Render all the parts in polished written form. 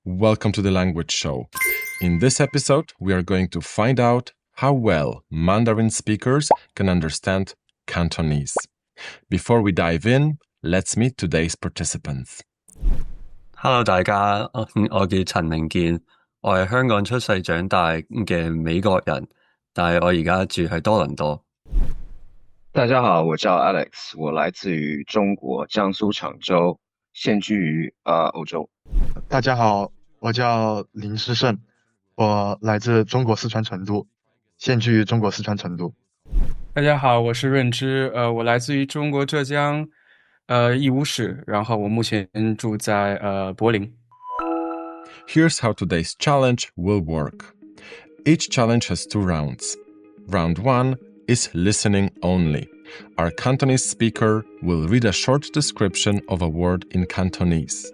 Welcome to the Language Show. In this episode, we are going to find out how well Mandarin speakers can understand Cantonese. Before we dive in, let's meet today's participants. Hello 大家，我叫陳明健，我係香港出世長大嘅美國人，但係我而家住喺多倫多。大家好，我叫 Alex，我来自于中国江苏常州，现居于欧洲。大家好，我叫林诗胜，我来自中国四川成都，现居于中国四川成都。大家好，我是润之，我来自于中国浙江，义乌市，然后我目前住在柏林。Here's how today's challenge will work. Each challenge has 2 rounds. Round 1 is listening only. Our Cantonese speaker will read a short description of a word in Cantonese.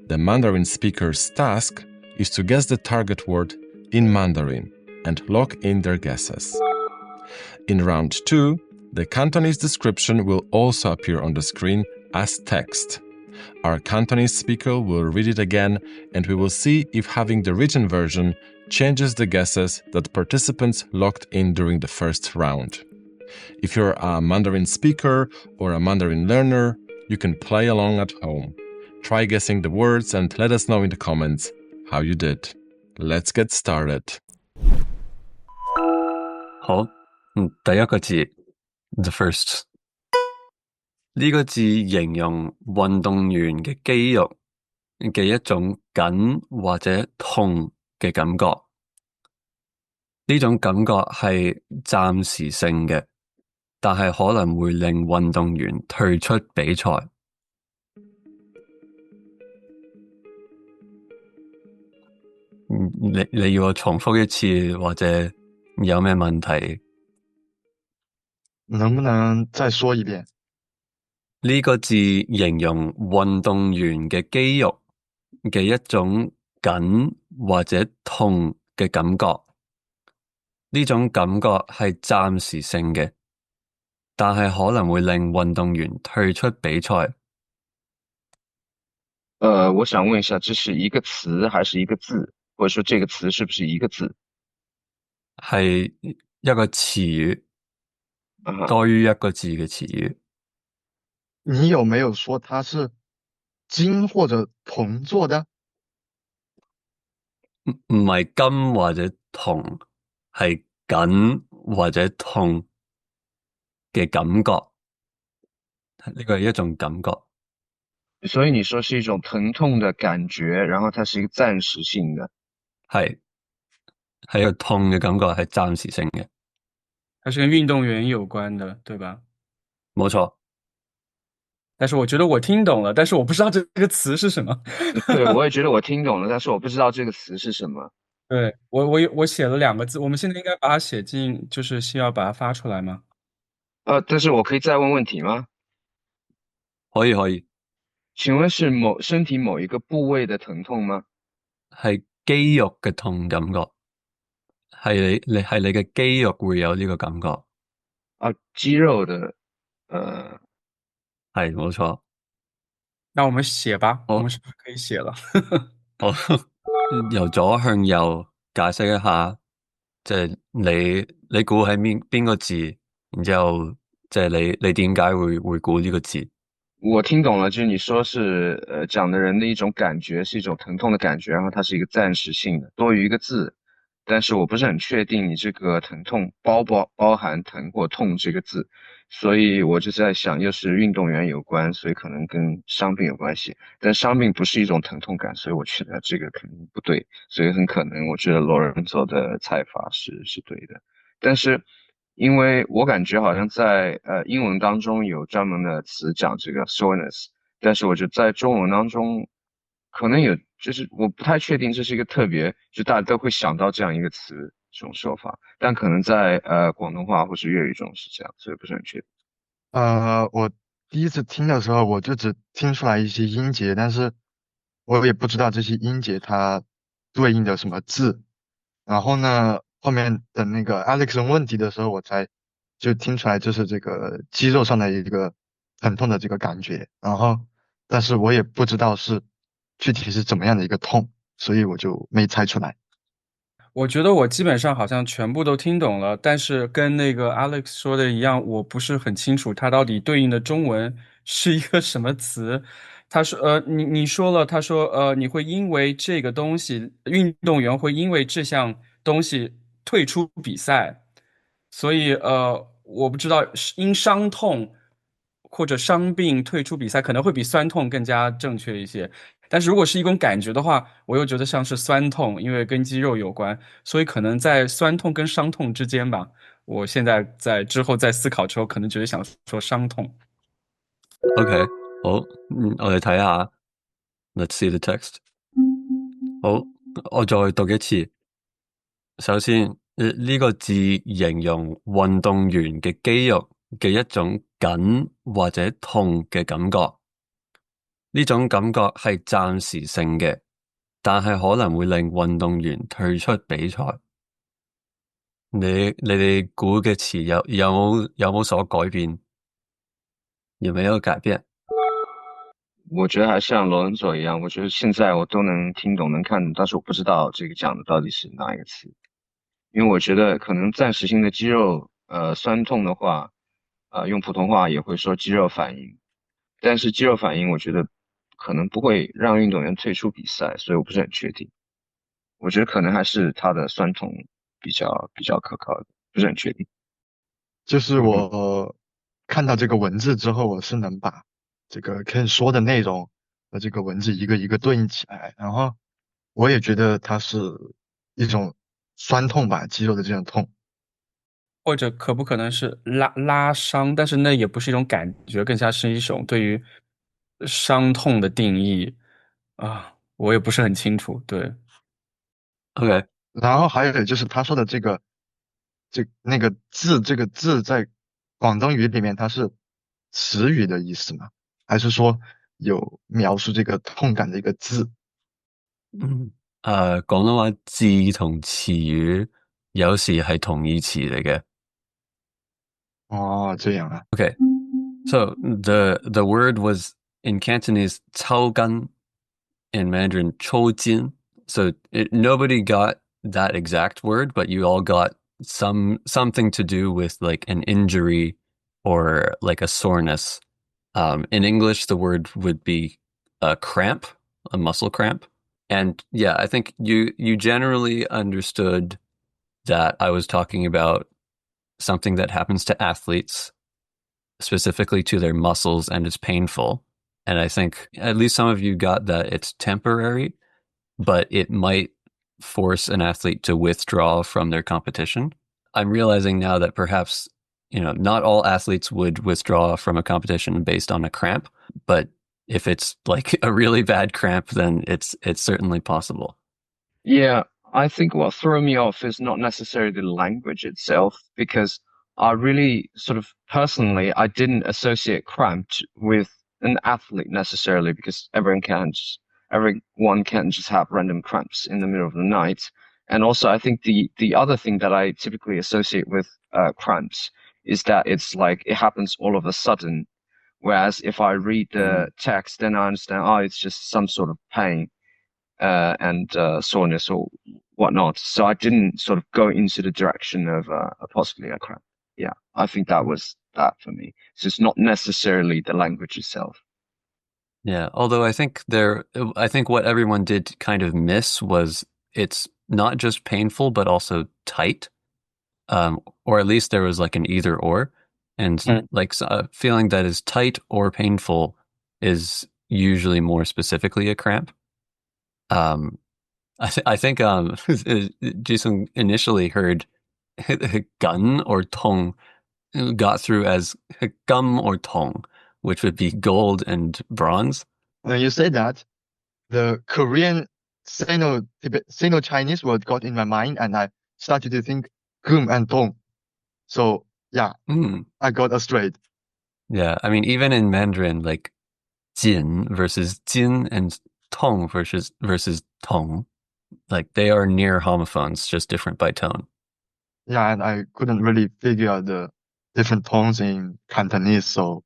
The Mandarin speaker's task is to guess the target word in Mandarin and lock in their guesses. In round 2, the Cantonese description will also appear on the screen as text. Our Cantonese speaker will read it again, and we will see if having the written version changes the guesses that participants locked in during the first round. If you're a Mandarin speaker or a Mandarin learner, you can play along at home. Try guessing the words and let us know in the comments how you did. Let's get started. 好，第一個字 ，the first。呢個字形容運動員嘅肌肉嘅一種緊或者痛嘅感覺。呢種感覺係暫時性嘅，但係可能會令運動員退出比賽。你要我重複一次，或者有咩問題？能不能再說一遍？呢個字形容運動員嘅肌肉嘅一種緊或者痛嘅感覺。呢種感覺係暫時性嘅，但係可能會令運動員退出比賽。我想问一下，这是一个词还是一个字？或者说这个词是不是一个字？係一個詞語，多於一個字嘅詞語。你有沒有說它是金或者銅做的？唔係金或者銅，係緊或者痛嘅感覺。呢個係一種感覺。所以你说是一种疼痛的感觉，然后它是一个暂时性的。係一個痛嘅感覺，係暫時性嘅。它是跟運動員有關的，對吧？冇錯。但是我覺得我聽懂了，但是我不知道這個詞是什麼。对，我也觉得我听懂了，但是我不知道这个词是什么。对，我写了2個字，我們現在應該把它寫進，就是需要把它發出來嗎？但是我可以再問問題嗎？可以。請問是身體某一個部位的疼痛嗎？係肌肉嘅痛感覺，係你嘅肌肉會有呢個感覺。肌肉的，係冇錯。那我們寫吧，好，我們是不是可以寫了？好，由左向右解釋一下，即係你估係邊個字，然之後即係你點解會估呢個字？我聽懂了，就是你說是講的人的一種感覺，是一種疼痛的感覺，然後它是一個暫時性的，多於一個字，但是我不是很確定你這個疼痛包含疼或痛這個字，所以我就在想又是運動員有關，所以可能跟傷病有關係，但傷病不是一種疼痛感，所以我覺得這個肯定不對，所以很可能我覺得羅仁做的猜法是對的，但是因为我感觉好像在英文当中有专门的词讲这个 soreness， 但是我觉得在中文当中可能有，就是我不太确定这是一个特别，就大家都会想到这样一个词这种说法，但可能在广东话或是粤语中是这样，所以不是很确定。我第一次聽的時候我就只聽出來一些音節，但是我也不知道這些音節它對應的什麼字，然後呢後面等那個 Alex 問問題的時候，我才就聽出來就是這個肌肉上的一個疼痛的這個感覺，然後但是我也不知道是具體是怎麼樣的一個痛。所以我就没猜出来。我觉得我基本上好像全部都听懂了，但是跟那个 Alex 说的一样，我不是很清楚它到底对应的中文是一个什么词。他说，你说了，他说，你会因为这个东西，运动员会因为这项东西退出比赛，所以我不知道是因伤痛或者伤病退出比赛，可能会比酸痛更加正确一些。但是如果是一种感觉的话，我又觉得像是酸痛，因为跟肌肉有关，所以可能在酸痛跟伤痛之间吧。我现在在之后再思考之後，可能覺得想說傷痛。OK，好，我哋睇下。Let's see the text。好，我再讀一次。首先，呢個字形容運動員嘅肌肉嘅一種緊或者痛嘅感覺。呢種感覺係暫時性嘅，但係可能會令運動員退出比賽。你哋估嘅詞有冇所改變？有沒有改變？我觉得还像罗恩佐一样，我觉得现在我都能听懂、能看懂，但是我不知道这个讲的到底是哪一个词，因为我觉得可能暂时性的肌肉酸痛的话，用普通话也会说肌肉反应，但是肌肉反应我觉得可能不会让运动员退出比赛，所以我不是很确定。我觉得可能还是他的酸痛比较可靠的，不是很确定。就是我看到这个文字之后，我是能把这个 Ken 说的内容和这个文字一个一个对应起来，然后我也觉得它是一种酸痛吧，肌肉的这种痛。或者可不可能是拉伤？但是那也不是一种感觉，更加是一种对于伤痛的定义啊，我也不是很清楚。对， OK，然后还有就是他说的那个字，这个字在广东语里面它是词语的意思吗？还是说有描述这个痛感的一个字？廣東話字同詞語有時係同義詞嚟嘅。哦，这样啊。Okay, so the word was in Cantonese 抽筋, in Mandarin 抽筋. So nobody got that exact word, but you all got something to do with like an injury or like a soreness. In English, the word would be a cramp, a muscle cramp. And yeah, I think you generally understood that I was talking about something that happens to athletes, specifically to their muscles, and it's painful. And I think at least some of you got that it's temporary, but it might force an athlete to withdraw from their competition. I'm realizing now that perhaps, not all athletes would withdraw from a competition based on a cramp, but if it's like a really bad cramp, then it's certainly possible. Yeah, I think what threw me off is not necessarily the language itself, because I really sort of personally, I didn't associate cramped with an athlete necessarily, because everyone can just have random cramps in the middle of the night. And also, I think the other thing that I typically associate with cramps is that it's like it happens all of a sudden. Whereas if I read the text, then I understand, oh, it's just some sort of pain and soreness or whatnot. So I didn't sort of go into the direction of possibly a cramp. Yeah, I think that was that for me. So it's not necessarily the language itself. Yeah, although I think what everyone did kind of miss was it's not just painful, but also tight. Or at least there was like an either or. And like a feeling that is tight or painful is usually more specifically a cramp. I think Jason initially heard gun or tong, got through as gum or tong, which would be gold and bronze. When you say that, the Korean Sino-Chinese word got in my mind, and I started to think gum and tong. So yeah, I got it straight. Yeah, I mean, even in Mandarin, like jin versus jin and tong versus tong, like they are near homophones, just different by tone. Yeah, and I couldn't really figure out the different tones in Cantonese, so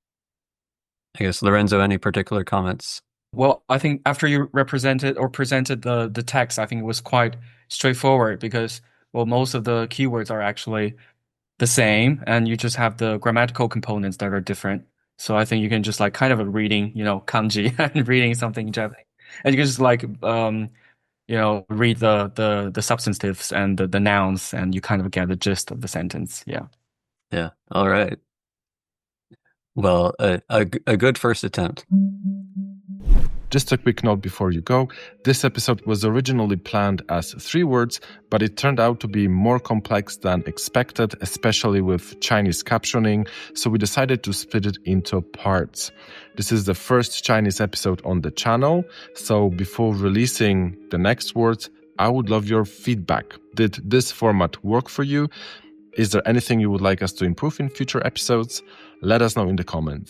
I guess, Lorenzo, any particular comments? Well, I think after you presented the text, I think it was quite straightforward because, well, most of the keywords are actually the same, and you just have the grammatical components that are different. So I think you can just like kind of a reading, kanji and reading something in Japanese, and you can just like read the substantives and the nouns, and you kind of get the gist of the sentence. Yeah. Yeah. All right. Well, a good first attempt. Just a quick note before you go. This episode was originally planned as 3 words, but it turned out to be more complex than expected, especially with Chinese captioning, so we decided to split it into parts. This is the first Chinese episode on the channel, so before releasing the next words, I would love your feedback. Did this format work for you? Is there anything you would like us to improve in future episodes? Let us know in the comments.